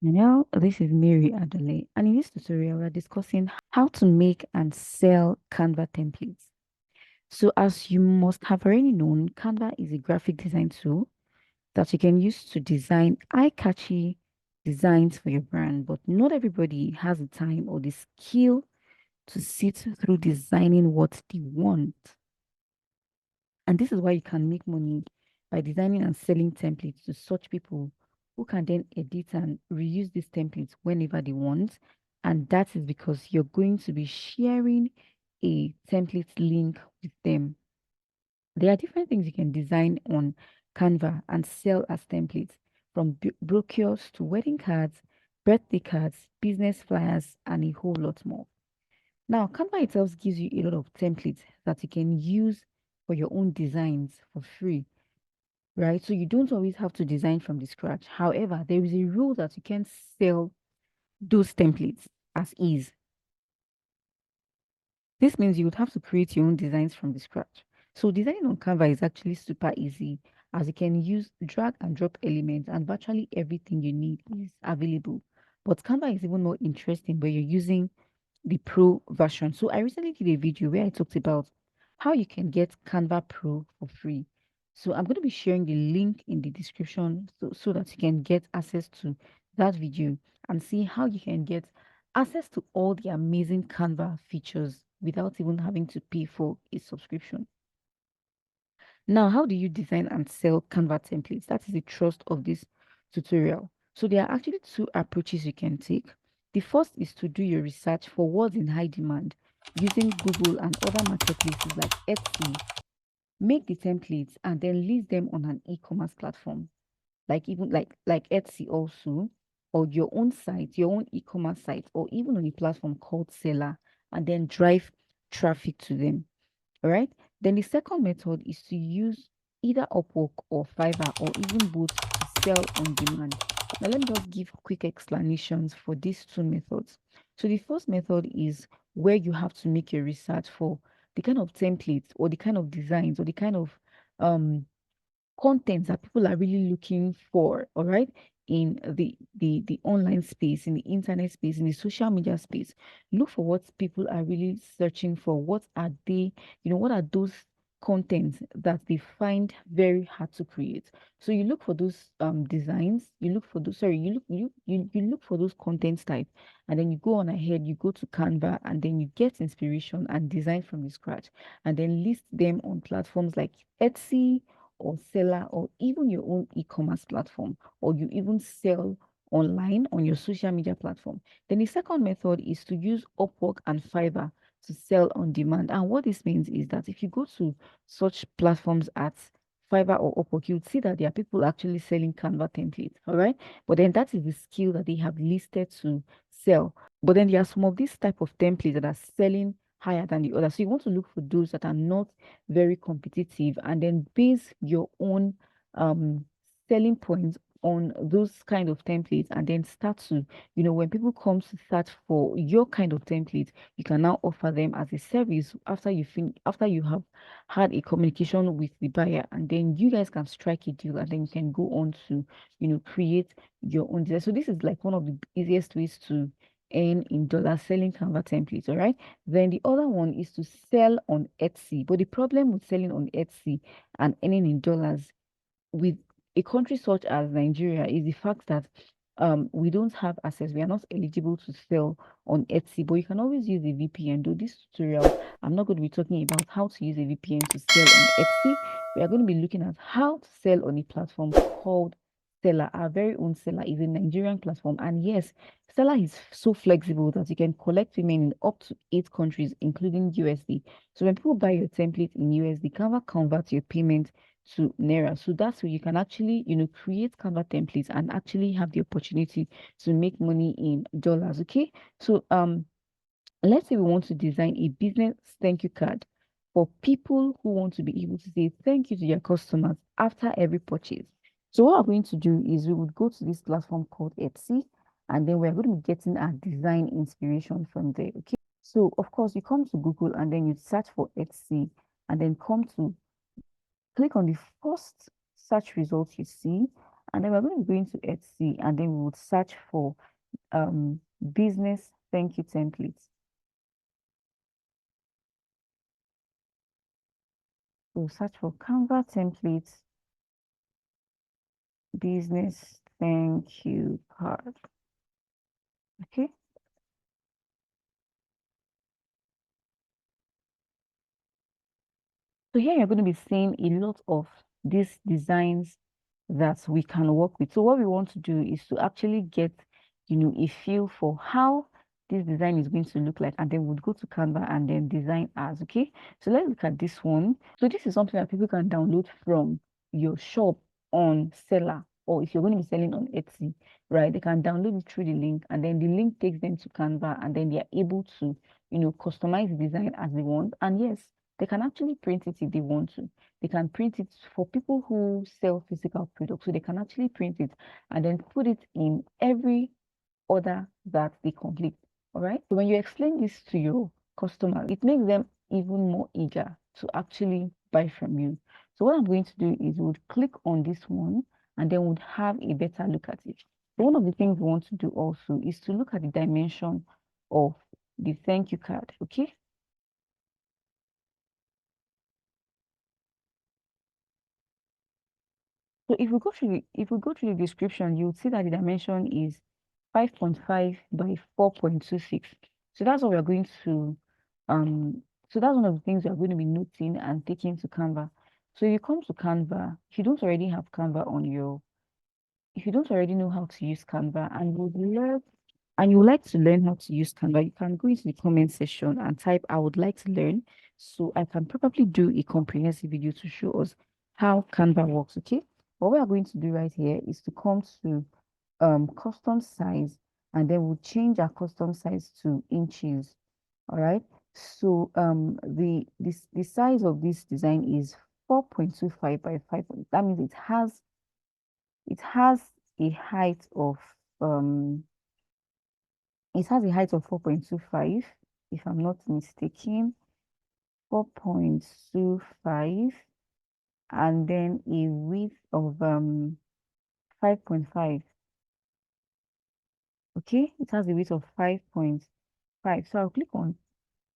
Now, this is Mary Adelaide, and in this tutorial, we're discussing how to make and sell Canva templates. So, as you must have already known, Canva is a graphic design tool that you can use to design eye-catchy designs for your brand, but not everybody has the time or the skill to sit through designing what they want. And this is why you can make money by designing and selling templates to such people who can then edit and reuse these templates whenever they want. And that is because you're going to be sharing a template link with them. There are different things you can design on Canva and sell as templates, from brochures to wedding cards, birthday cards, business flyers, and a whole lot more. Now, Canva itself gives you a lot of templates that you can use for your own designs for free, right? So you don't always have to design from the scratch. However, there is a rule that you can sell those templates as is. This means you would have to create your own designs from the scratch. So designing on Canva is actually super easy, as you can use drag and drop elements and virtually everything you need is available. But Canva is even more interesting where you're using the Pro version. So I recently did a video where I talked about how you can get Canva Pro for free. So I'm going to be sharing the link in the description so that you can get access to that video and see how you can get access to all the amazing Canva features without even having to pay for a subscription. Now, how do you design and sell Canva templates? That is the thrust of this tutorial. So there are actually two approaches you can take. The first is to do your research for words in high demand using Google and other marketplaces like Etsy. Make the templates and then list them on an e-commerce platform, like even like Etsy also, or your own site, your own e-commerce site, or even on a platform called Seller, and then drive traffic to them. All right. Then the second method is to use either Upwork or Fiverr or even both to sell on demand. Now, let me just give quick explanations for these two methods. So, the first method is where you have to make your research for the kind of templates or the kind of designs or the kind of um content that people are really looking for, all right, in the online space, in the internet space, in the social media space. Look for what people are really searching for. What are they, what are those contents that they find very hard to create? So you look for those designs, you look for those, sorry, you look for those content type, and then you go on ahead, you go to Canva, and then you get inspiration and design from the scratch, and then list them on platforms like Etsy or Seller or even your own e-commerce platform, or you even sell online on your social media platform. Then the second method is to use Upwork and Fiverr to sell on demand. And what this means is that if you go to such platforms at Fiverr or Upwork, you'd see that there are people actually selling Canva templates, all right? But then that is the skill that they have listed to sell. But then there are some of these type of templates that are selling higher than the other. So you want to look for those that are not very competitive and then base your own um selling points on those kind of templates, and then start to, when people come to search for your kind of template, you can now offer them as a service after after you have had a communication with the buyer, and then you guys can strike a deal, and then you can go on to, create your own design. So this is like one of the easiest ways to earn in dollars selling Canva templates, all right? Then the other one is to sell on Etsy. But the problem with selling on Etsy and earning in dollars with a country such as Nigeria is the fact that we don't have access. We are not eligible to sell on Etsy, but you can always use a VPN. Though this tutorial, I'm not going to be talking about how to use a VPN to sell on Etsy. We are going to be looking at how to sell on a platform called Seller. Our very own Seller is a Nigerian platform, and yes, Seller is so flexible that you can collect payment in up to 8 countries, including USD. So when people buy your template in USD, Canva converts your payment to Naira. So that's where you can actually, create Canva templates and actually have the opportunity to make money in dollars. Okay. So let's say we want to design a business thank you card for people who want to be able to say thank you to their customers after every purchase. So what we're going to do is we would go to this platform called Etsy, and then we're going to be getting our design inspiration from there. Okay. So of course you come to Google and then you search for Etsy, and then come to click on the first search result you see, And then we're going to go into Etsy, and then we would search for business thank you templates. We'll search for Canva templates, business thank you card. Okay. So here you're going to be seeing a lot of these designs that we can work with. So what we want to do is to actually get, a feel for how this design is going to look like, and then we'll go to Canva and then design as. Okay. So let's look at this one. So this is something that people can download from your shop on Seller, or if you're going to be selling on Etsy, right? They can download it through the link, and then the link takes them to Canva, and then they're able to, customize the design as they want. And yes, they can actually print it if they want to. They can print it for people who sell physical products. So they can actually print it and then put it in every order that they complete. All right. So when you explain this to your customers, it makes them even more eager to actually buy from you. So what I'm going to do is we'll click on this one, and then we'll have a better look at it. So one of the things we want to do also is to look at the dimension of the thank you card. Okay. So if we go through the description, you'll see that the dimension is 5.5 by 4.26. So that's what we're going to so that's one of the things we're going to be noting and taking to Canva. So if you come to Canva, if you don't already have Canva on your, if you don't already know how to use Canva and would love and you would like to learn how to use Canva, you can go into the comment section and type I would like to learn, so I can probably do a comprehensive video to show us how Canva works. Okay, what we are going to do right here is to come to custom size, and then we'll change our custom size to inches. All right, so the size of this design is 4.25 by 5. That means it has a height of um it has a height of 4.25, if I'm not mistaken. 4.25, and then a width of 5.5. Okay, it has a width of 5.5. So I'll click on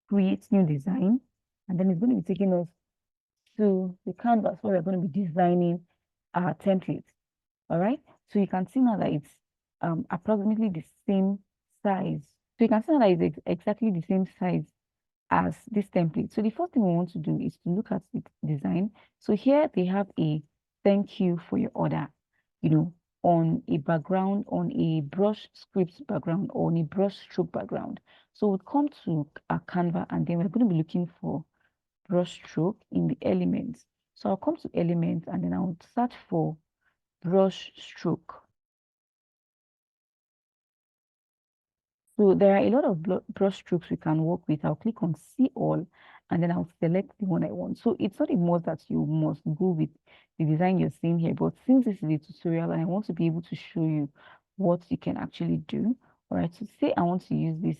create new design, and then it's going to be taking us to the canvas where we're going to be designing our template. All right, so you can see now that it's approximately the same size. So you can see now that it's exactly the same size as this template. So the first thing we want to do is to look at the design. So here they have a thank you for your order, on a background, on a brush script background, or on a brush stroke background. So we'll come to a Canva, and then we're going to be looking for brush stroke in the elements. So I'll come to elements, and then I'll search for brush stroke. So there are a lot of brush strokes we can work with. I'll click on see all, and then I'll select the one I want. So it's not a must that you must go with the design you're seeing here, but since this is a tutorial and I want to be able to show you what you can actually do. All right, so say I want to use this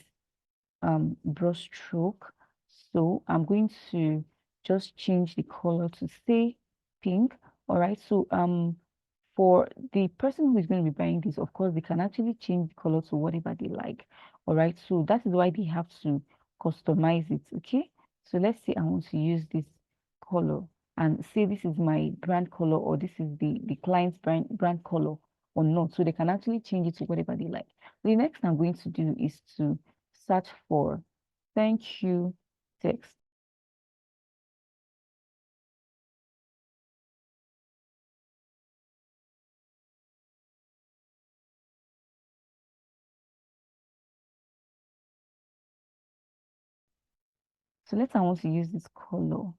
brush stroke. So I'm going to just change the color to say pink. All right, so for the person who is going to be buying this, of course, they can actually change the color to whatever they like. All right, so that is why they have to customize it. Okay, so let's say I want to use this color, and say this is my brand color, or this is the client's brand color or not. So they can actually change it to whatever they like. The next thing I'm going to do is to search for thank you text. So let's say I want to use this color.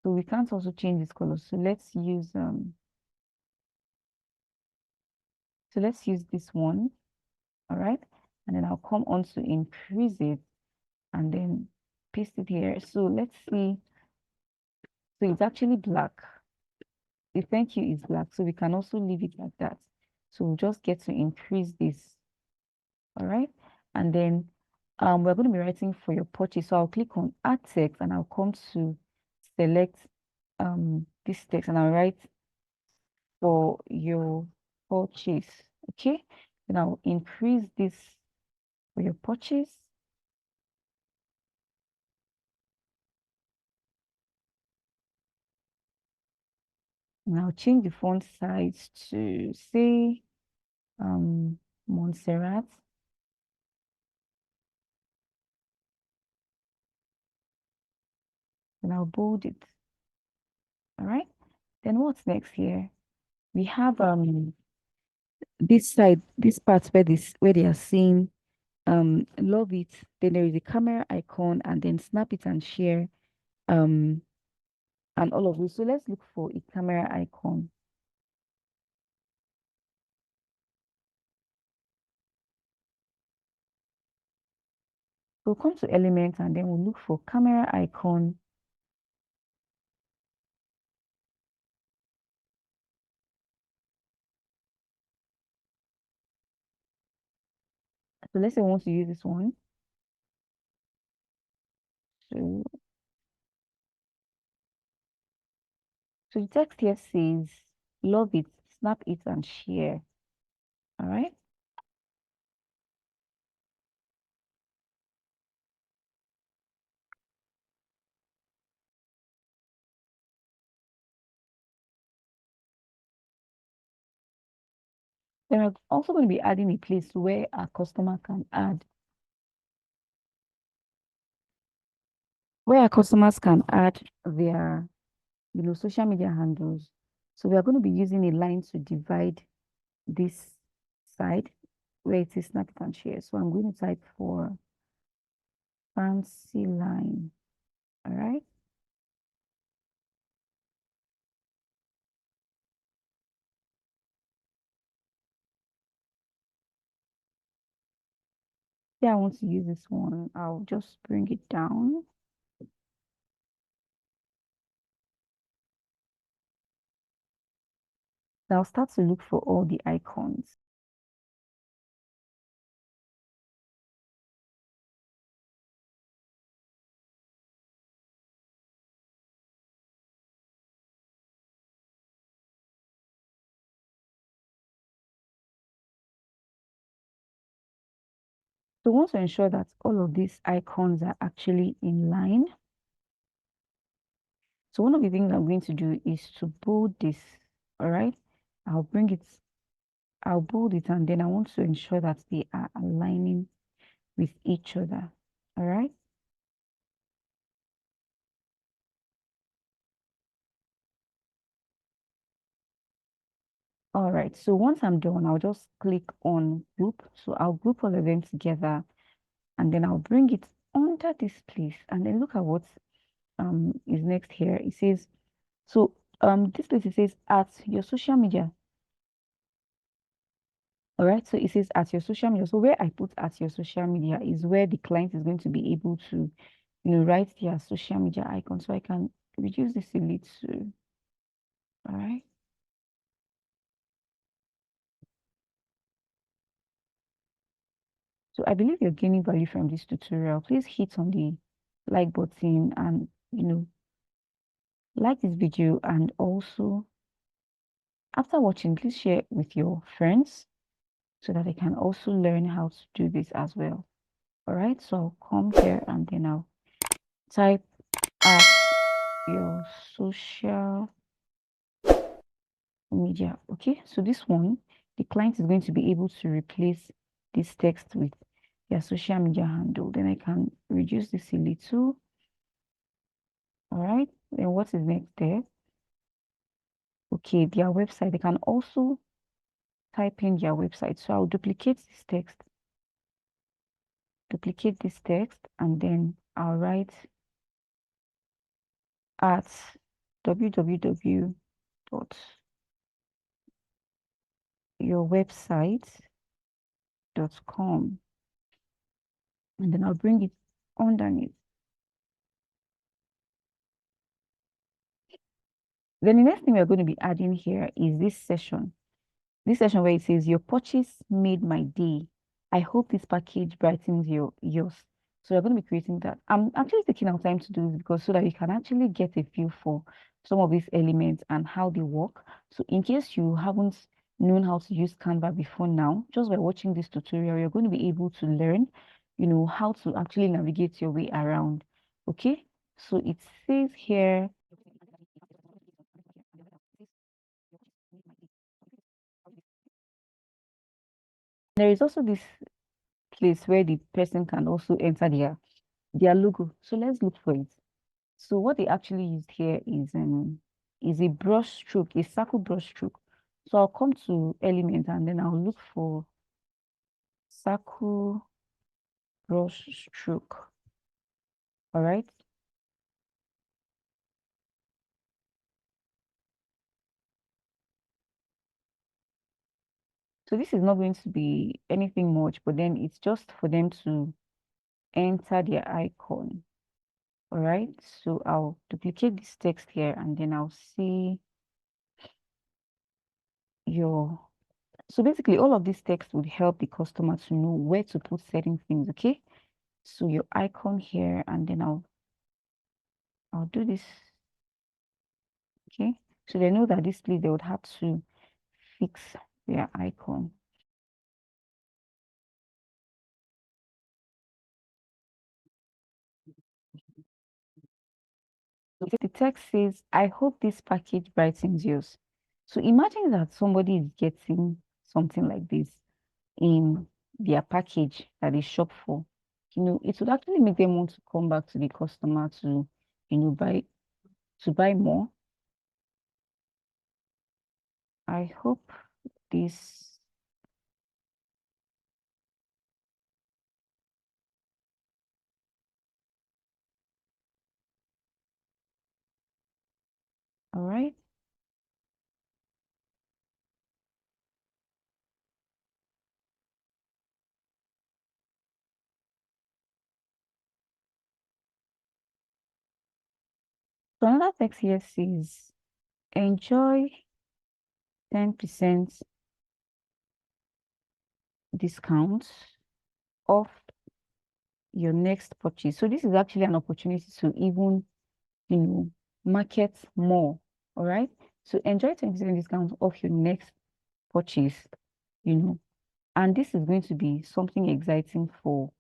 So we can't also change this color. So let's use this one. All right. And then I'll come on to increase it and then paste it here. So let's see. So it's actually black. The thank you is black. So we can also leave it like that. So we'll just get to increase this. All right. And then we're going to be writing for your purchase. So I'll click on add text, and I'll come to select this text and I'll write for your purchase. Okay, then I'll increase this for your purchase. And I'll change the font size to say Montserrat. And I'll bold it. All right. Then what's next here? We have this side, this part where they are saying love it. Then there is a camera icon and then snap it and share um and all of this. So let's look for a camera icon. We'll come to elements and then we'll look for camera icon. So let's say we want to use this one. So, so the text here says, love it, snap it and share. All right. Then we're also going to be adding a place where our customer can add, where our customers can add their, social media handles. So we are going to be using a line to divide this side where it is snap it and share. So I'm going to type for fancy line. All right. Yeah, I want to use this one. I'll just bring it down. I'll start to look for all the icons. So we want to ensure that all of these icons are actually in line. So one of the things I'm going to do is to bold this. All right. I'll bring it, I'll bold it, and then I want to ensure that they are aligning with each other. All right. All right. So once I'm done, I'll just click on group. So I'll group all of them together and then I'll bring it under this place and then look at what is next here. It says, so this place it says at your social media. All right. So it says at your social media. So where I put at your social media is where the client is going to be able to, write their social media icon. So I can reduce this a little. All right. So I believe you're gaining value from this tutorial. Please hit on the like button and, like this video, and also after watching, please share it with your friends so that they can also learn how to do this as well. All right, so I'll come here and then I'll type at your social media. Okay, so this one, the client is going to be able to replace this text with their social media handle. Then I can reduce this a little. All right, then what is next there? Okay, their website. They can also type in their website. So I'll duplicate this text, and then I'll write at www.yourwebsite.com, and then I'll bring it underneath. Then the next thing we're going to be adding here is this section. This section where it says, your purchase made my day. I hope this package brightens yours. So you're going to be creating that. I'm actually taking our time to do this because so that you can actually get a feel for some of these elements and how they work. So in case you haven't known how to use Canva before now, just by watching this tutorial, you're going to be able to learn, how to actually navigate your way around. Okay. So it says here, there is also this place where the person can also enter their logo. So let's look for it. So what they actually used here is a brush stroke, a circle brush stroke. So I'll come to element and then I'll look for circle brush stroke. All right. So this is not going to be anything much, but then it's just for them to enter their icon. All right. So I'll duplicate this text here and then I'll see your. So basically all of this text would help the customer to know where to put certain things. Okay. So your icon here and then I'll do this. Okay. So they know that this place they would have to fix their icon. So the text says, I hope this package brightens yours. So imagine that somebody is getting something like this in their package that they shop for. It would actually make them want to come back to the customer to, buy more. I hope this, all right. So another text here says, enjoy 10% discount off your next purchase. So this is actually an opportunity to even, market more. All right. So enjoy 10% discount off your next purchase, you know, and this is going to be something exciting for,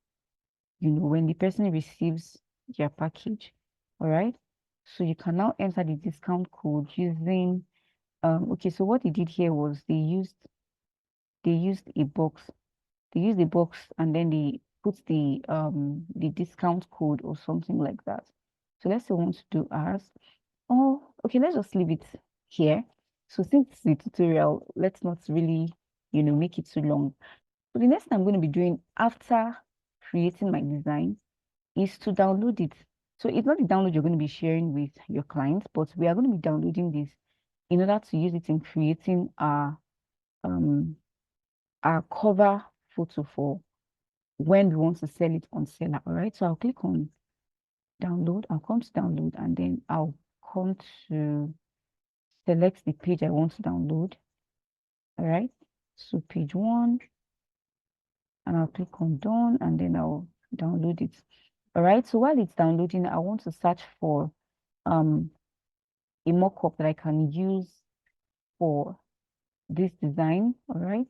when the person receives their package. All right. So you can now enter the discount code using, okay, so what they did here was they used a box. They use the box and then they put the discount code or something like that. So let's say we want to do ours. Oh, okay, let's just leave it here. So since it's a tutorial, let's not really, make it too long. So the next thing I'm going to be doing after creating my design is to download it. So it's not the download you're going to be sharing with your clients, but we are going to be downloading this in order to use it in creating um our cover photo for when we want to sell it on Seller. All right. So I'll click on download. I'll come to download and then I'll come to select the page I want to download. All right. So page one, and I'll click on done and then I'll download it. All right. So while it's downloading, I want to search for um a mock-up that I can use for this design. All right.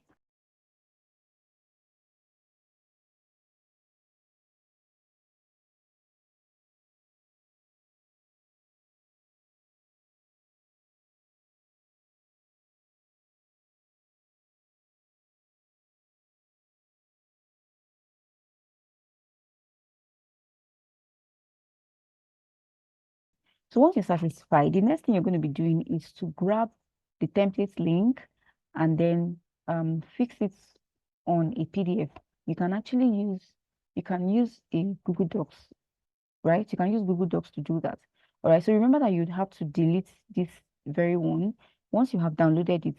So once you're satisfied, the next thing you're going to be doing is to grab the template link and then fix it on a PDF. You can actually use a Google Docs, right? You can use Google Docs to do that. All right. So remember that you'd have to delete this very one once you have downloaded it.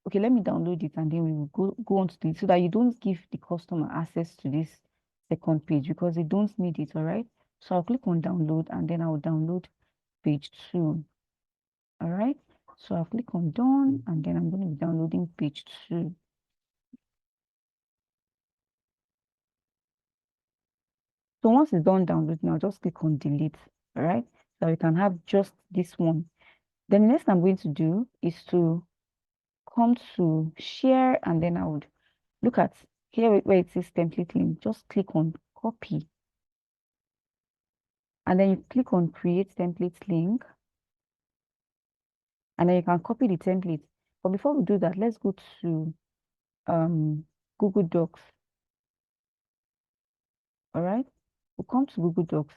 Okay, let me download it and then we will go on to it so that you don't give the customer access to this second page because they don't need it. All right. So I'll click on download and then I'll download page 2. All right. So I'll click on done and then I'm going to be downloading page 2. So once it's done downloading, I'll just click on delete, all right? So we can have just this one. Then the next I'm going to do is to come to share, and then I would look at here where it says template link. Just click on copy, and then you click on create template link, and then you can copy the template. But before we do that, let's go to Google Docs. All right, we'll come to Google Docs,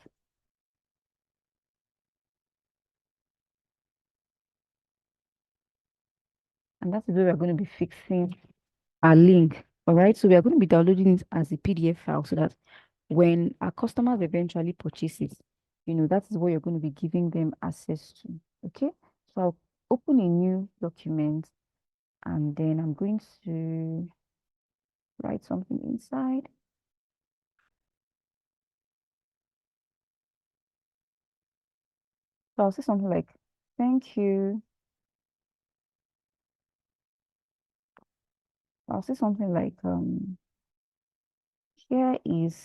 and that's where we're going to be fixing our link. All right, so we are going to be downloading it as a PDF file so that when our customers eventually purchase it, that is what you're going to be giving them access to. Okay, so I'll open a new document, and then I'm going to write something inside. So I'll say something like, thank you. I'll say something like, here is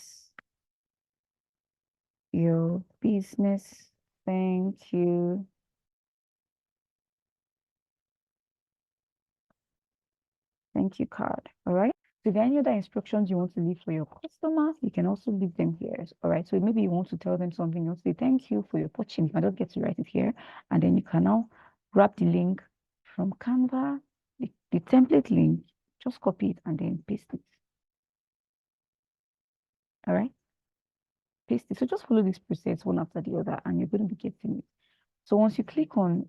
your business. Thank you. Thank you card. All right. So the any other instructions you want to leave for your customer, you can also leave them here. All right. So maybe you want to tell them something, you want to say thank you for your purchase. You can just get to write it here. And then you can now grab the link from Canva, the template link, just copy it and then paste it. All right. Paste it. So just follow this process one after the other, and you're going to be getting it. So once you click on,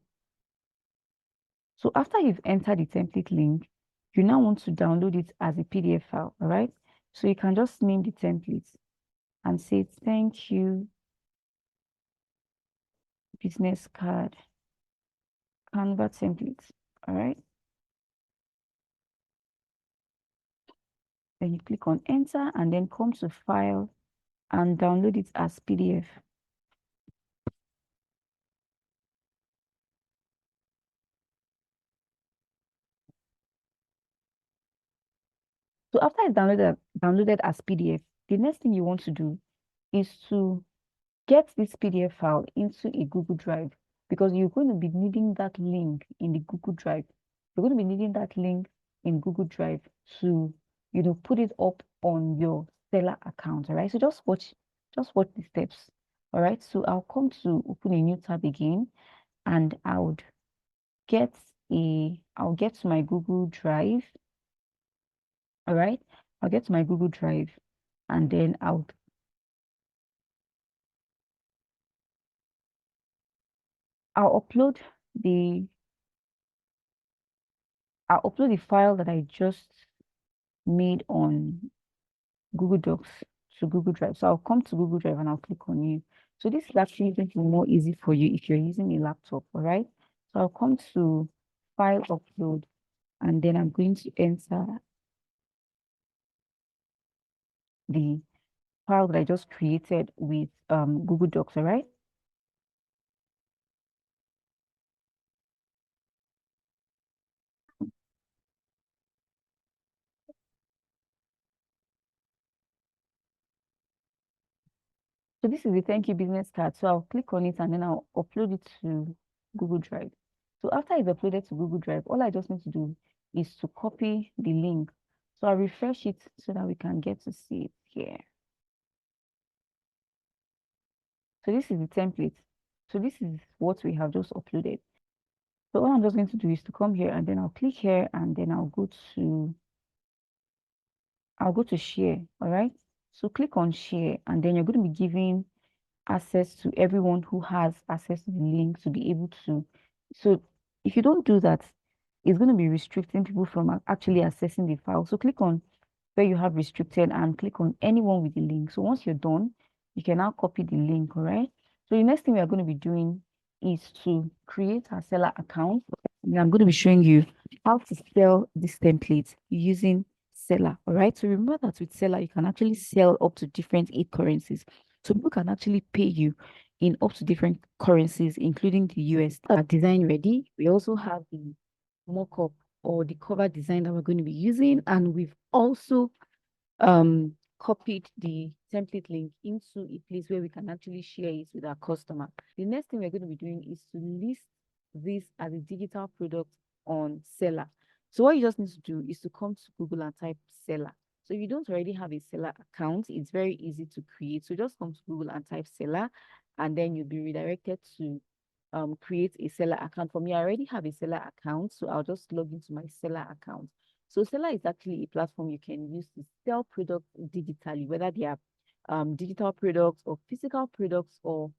so after you've entered the template link, you now want to download it as a PDF file. All right. So you can just name the template and say thank you business card Canva template. All right. Then you click on enter and then come to file and download it as PDF. So after it's downloaded as PDF, the next thing you want to do is to get this PDF file into a Google Drive, because you're going to be needing that link in the Google Drive. You're going to be needing that link in Google Drive to, put it up on your seller account. All right. So just watch the steps. All right. So I'll come to open a new tab again, and get I'll get to my Google Drive. All right. I'll get to my Google Drive, and then I'll upload the file that I just made on Google Docs to Google Drive. So I'll come to Google Drive and I'll click on new. So this is actually going to be more easy for you if you're using a laptop, all right? So I'll come to file upload, and then I'm going to enter the file that I just created with Google Docs, all right? So this is the thank you business card. So I'll click on it and then I'll upload it to Google Drive. So after it's uploaded to Google Drive, all I just need to do is to copy the link. So I'll refresh it so that we can get to see it here. So this is the template. So this is what we have just uploaded. So all I'm just going to do is to come here and then I'll click here and then I'll go to share. All right. So click on share, and then you're going to be giving access to everyone who has access to the link to be able to. So if you don't do that, it's going to be restricting people from actually accessing the file. So click on where you have restricted and click on anyone with the link. So once you're done, you can now copy the link. All right. So the next thing we are going to be doing is to create a seller account. And I'm going to be showing you how to sell this template using seller. All right. So remember that with seller, you can actually sell up to different 8 currencies. So people can actually pay you in up to different currencies, including the US. Our design ready. We also have the mock-up or the cover design that we're going to be using, and we've also copied the template link into a place where we can actually share it with our customer. The next thing we're going to be doing is to list this as a digital product on Seller. So what you just need to do is to come to Google and type Seller. So if you don't already have a Seller account, it's very easy to create. So just come to Google and type Seller, and then you'll be redirected to create a Seller account. For me, I already have a Seller account, so I'll just log into my Seller account. So Seller is actually a platform you can use to sell products digitally, whether they are digital products or physical products or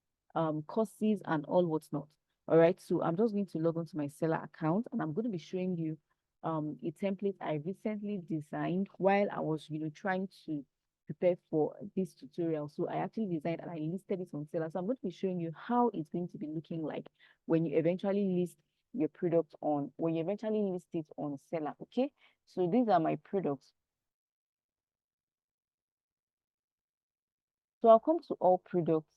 courses and all what's not. All right, so I'm just going to log onto my Seller account, and I'm going to be showing you a template I recently designed while I was, trying to prepare for this tutorial. So I actually designed and I listed it on Seller. So I'm going to be showing you how it's going to be looking like when you eventually list your product on, when you eventually list it on Seller. Okay, so these are my products. So I'll come to all products.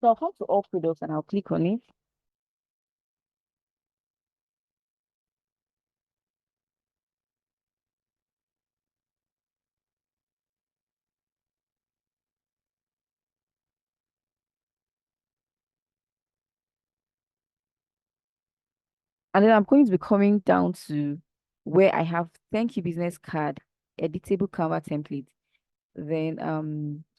So I'll come to all products and I'll click on it. And then I'm going to be coming down to where I have thank you business card, editable Canva template. Then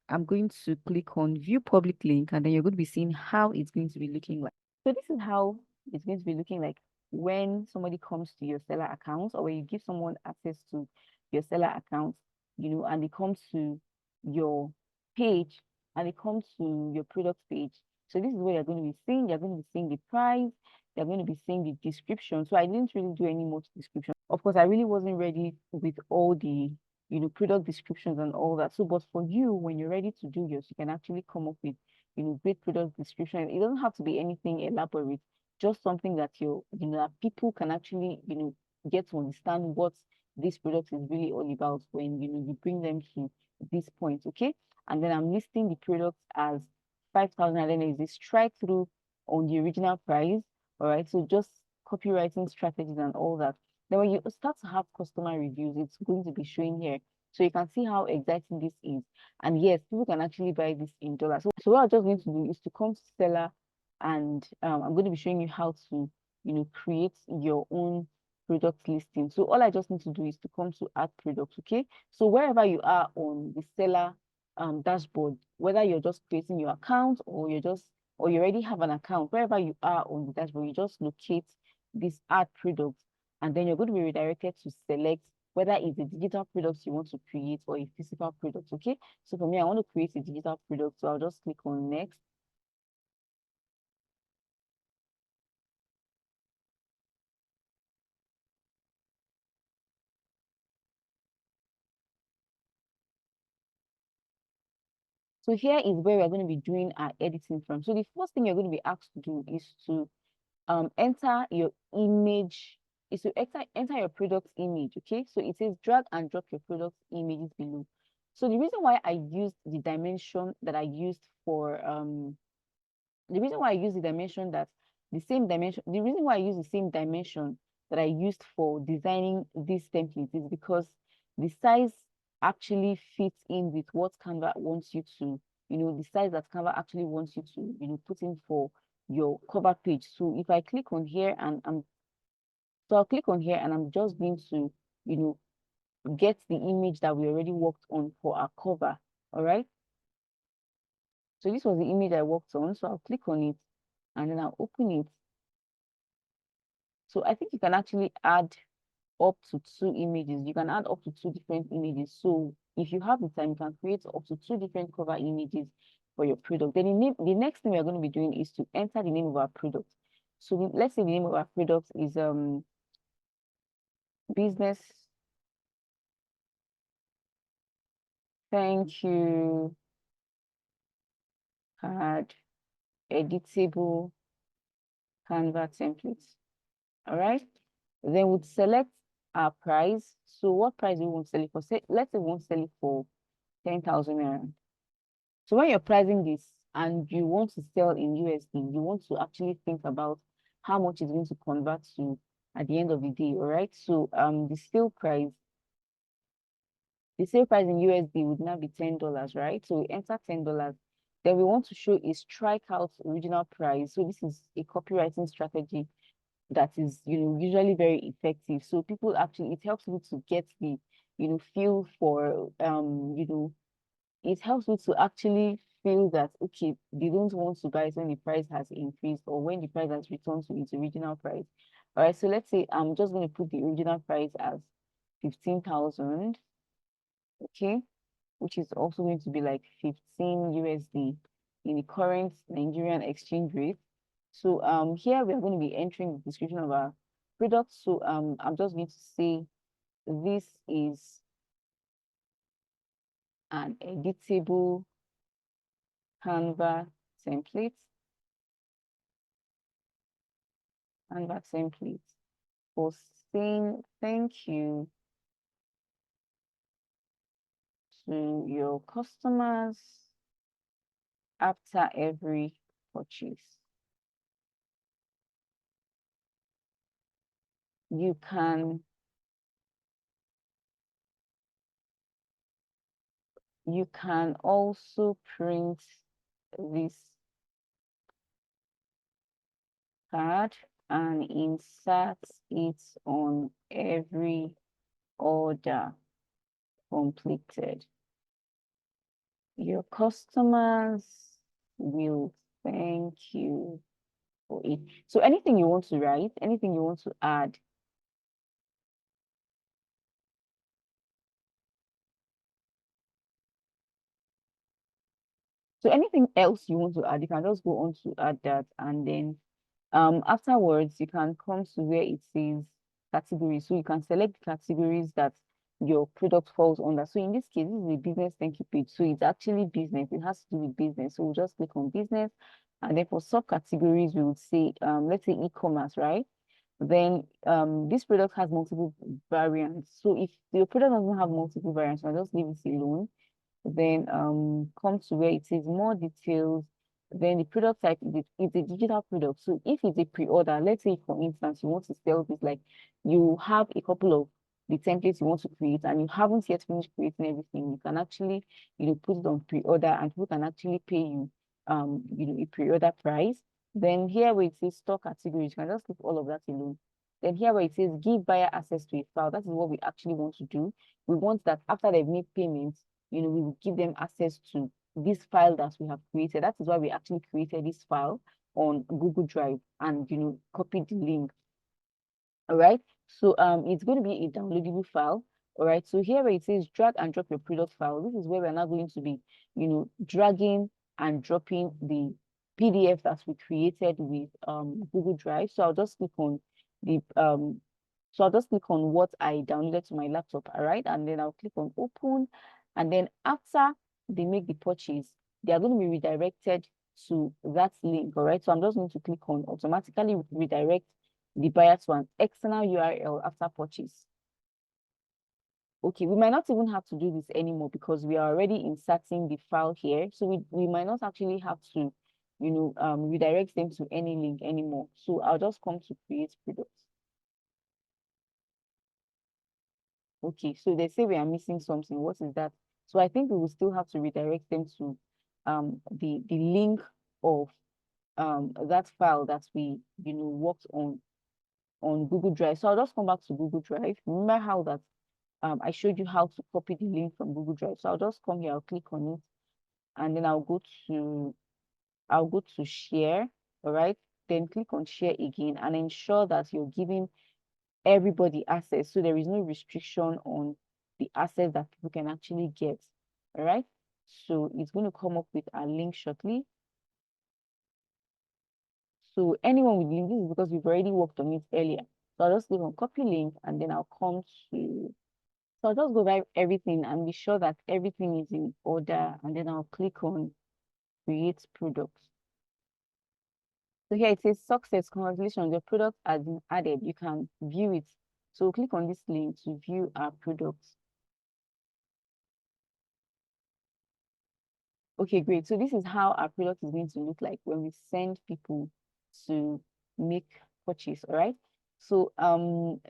I'm going to click on view public link, and then you're going to be seeing how it's going to be looking like. So this is how it's going to be looking like when somebody comes to your Seller account, or when you give someone access to your Seller account, and they come to your page and they come to your product page. So this is what you're going to be seeing. You're going to be seeing the price, they're going to be seeing the description. So I didn't really do any more description. Of course, I really wasn't ready with all the product descriptions and all that. So, but for you, when you're ready to do yours, you can actually come up with, great product description. It doesn't have to be anything elaborate, just something that that people can actually, get to understand what this product is really all about when, you bring them to this point, okay? And then I'm listing the products as 5,000, and then there's this strike through on the original price, all right? So just copywriting strategies and all that. Then when you start to have customer reviews, it's going to be showing here. So you can see how exciting this is. And yes, people can actually buy this in dollars. So what I'm just going to do is to come to Seller, and I'm going to be showing you how to, create your own product listing. So all I just need to do is to come to add products, okay? So wherever you are on the Seller dashboard, whether you're just creating your account or or you already have an account, wherever you are on the dashboard, you just locate this add products, and then you're going to be redirected to select whether it's a digital product you want to create or a physical product, okay? So for me, I want to create a digital product, so I'll just click on next. So here is where we're going to be doing our editing from. So the first thing you're going to be asked to do is to enter your image, is to enter your product image, okay? So it says drag and drop your product images below. So the reason why I used the dimension that I used for the reason why I use the dimension that the same dimension, the reason why I use the same dimension that I used for designing this template is because the size actually fits in with what Canva wants you to, the size that Canva actually wants you to, put in for your cover page. So if I click on here and I'll click on here and I'm just going to, get the image that we already worked on for our cover. All right. So this was the image I worked on. So I'll click on it and then I'll open it. So I think you can actually add up to 2 images. You can add up to 2 different images. So if you have the time, you can create up to 2 different cover images for your product. Then the next thing we're going to be doing is to enter the name of our product. So let's say the name of our product is business. Thank you card editable Canva templates. All right. Then we'd select our price. So what price we want to sell it for? Say, let's say we want to sell it for 10,000 naira. So when you're pricing this and you want to sell in USD, you want to actually think about how much it's going to convert to at the end of the day. All right. So the sale price in USD would now be $10, right? So we enter $10. Then we want to show a strike out original price. So this is a copywriting strategy that is, usually very effective. So people actually, it helps you to get the, feel for, it helps you to actually feel that, okay, they don't want to buy it when the price has increased or when the price has returned to its original price. All right, so let's say I'm just going to put the original price as 15,000, okay, which is also going to be like 15 USD in the current Nigerian exchange rate. So here we are going to be entering the description of our product. So I'm just going to say this is an editable Canva template. Canva template for saying thank you to your customers after every purchase. You can also print this card and insert it on every order completed. Your customers will thank you for it. So anything you want to write, anything you want to add. So anything else you want to add, you can just go on to add that, and then afterwards you can come to where it says categories. So you can select categories that your product falls under. So in this case, this is a business thank you page. So it's actually business. It has to do with business. So we'll just click on business, and then for subcategories, we would say let's say e-commerce, right? Then this product has multiple variants. So if your product doesn't have multiple variants, I'll just leave it alone. Then come to where it says more details. Then the product type is a digital product. So if it's a pre-order, let's say for instance you want to sell this, like you have a couple of the templates you want to create and you haven't yet finished creating everything, you can actually put it on pre-order and people can actually pay you a pre-order price. Then here where it says store categories, you can just leave all of that alone. Then here where it says give buyer access to a file, that is what we actually want to do. We want that after they've made payments, we will give them access to this file that we have created. That is why we actually created this file on Google Drive and copied the link. All right, so it's going to be a downloadable file. All right, so here where it says drag and drop your product file, this is where we're now going to be dragging and dropping the PDF that we created with Google Drive. So I'll just click on the what I downloaded to my laptop. All right, and then I'll click on open, and then after they make the purchase, they are going to be redirected to that link. All right, so I'm just going to click on automatically redirect the buyer to an external URL after purchase. Okay, we might not even have to do this anymore because we are already inserting the file here. So we might not actually have to, redirect them to any link anymore. So I'll just come to create products. Okay, so they say we are missing something. What is that? So I think we will still have to redirect them to the link of that file that we worked on Google Drive. So I'll just come back to Google Drive. Remember how that I showed you how to copy the link from Google Drive. So I'll just come here, I'll click on it, and then I'll go to share. All right, then click on share again and ensure that you're giving everybody access, so there is no restriction on the access that people can actually get. All right, so it's going to come up with a link shortly. So anyone with link, this is because we've already worked on it earlier. So I'll just click on copy link, and then I'll come to, so I'll just go by everything and be sure that everything is in order, and then I'll click on create products. So here it says success, congratulations, your product has been added. You can view it. So click on this link to view our products. Okay, great. So this is how our product is going to look like when we send people to make purchase, all right? So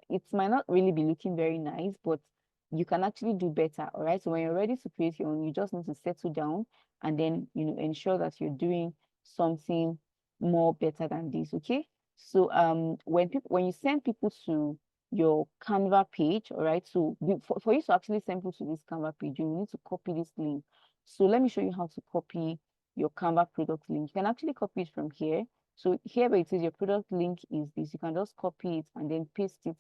it might not really be looking very nice, but you can actually do better. All right. So when you're ready to create your own, you just need to settle down and then ensure that you're doing something more better than this. Okay. So when you send people to your Canva page, all right. So for you to actually send people to this Canva page, you need to copy this link. So let me show you how to copy your Canva product link. You can actually copy it from here. So here where it says your product link is this, you can just copy it and then paste it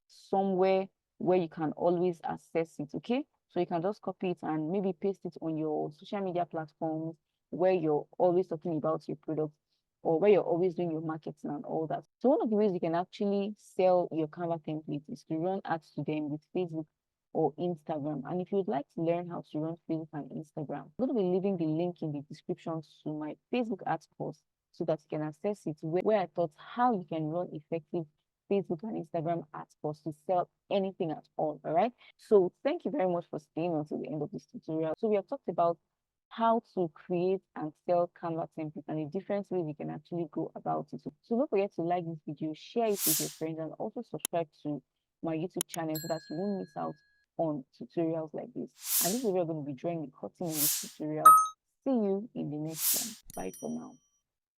somewhere where you can always access it, okay? So you can just copy it and maybe paste it on your social media platforms where you're always talking about your product or where you're always doing your marketing and all that. So one of the ways you can actually sell your Canva templates is to run ads to them with Facebook or Instagram. And if you'd like to learn how to run Facebook and Instagram, I'm going to be leaving the link in the description to my Facebook ads course so that you can access it, where I taught how you can run effective Facebook and Instagram ads posts to sell anything at all. All right. So thank you very much for staying until the end of this tutorial. So we have talked about how to create and sell Canva templates and the different ways you can actually go about it. So don't forget to like this video, share it with your friends, and also subscribe to my YouTube channel so that you won't miss out on tutorials like this. And this is where we're going to be drawing the curtain in this tutorial. See you in the next one.